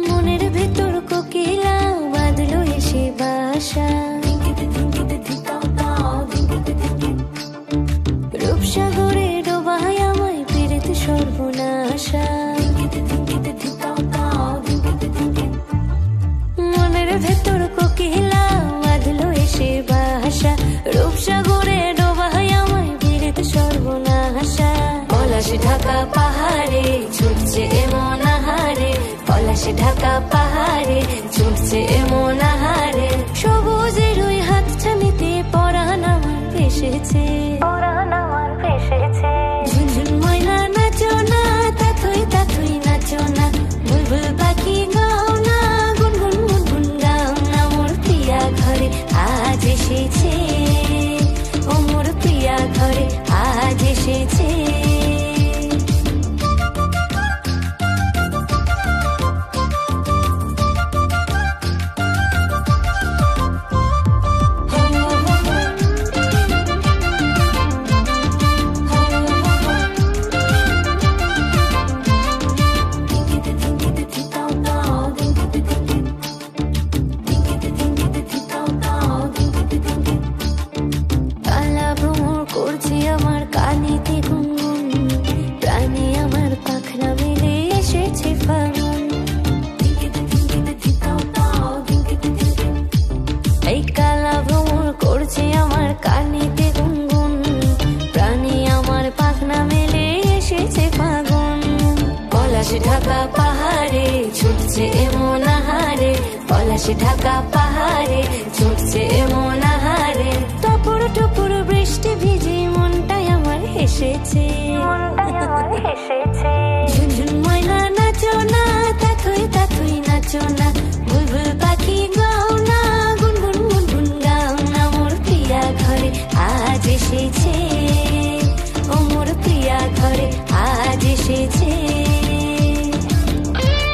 মনের ভেতর কোকিলা বাঁধলো এসে বাসা, রূপসাগরে ডোবায় আমায় পীড়িত সর্বনাশা। মনের ভেতর কোকিলা বাঁধলো এসে বাসা, রূপসাগরে ডোবায় আমায় পীড়িত সর্বনাশা। পলাশ ঢাকা পাহাড়ে ছুটছে এমন আহারে, পলাশ ঢাকা পাহাড়ে ছুটছে এমন আহারে। সবুজের ওই হাত ছানিতে পরাণ আমার ভেসেছে, ঝুনঝুন ময়না নাচো না, তাথই তাথই নাচো না, বুলবুল পাখি গাও না, গুনগুন গুনগুন গাও না। মোর প্রিয়া ঘরে আজ এসেছে, ও মোর প্রিয়া ঘরে আজ এসেছে। কালা ভ্রমর করছে আমার কানেতে গুনগুন, প্রাণে আমার পাখনা মেলে এসেছে ফাগুন। এই কালা ভ্রমর করছে আমার কানেতে গুনগুন, প্রাণে আমার পাখনা মেলে এসেছে ফাগুন। পলাশ ঢাকা পাহাড়ে ছুটছে এমন আহারে, পলাশ ঢাকা পাহাড়ে ছুটছে এমন আহারে।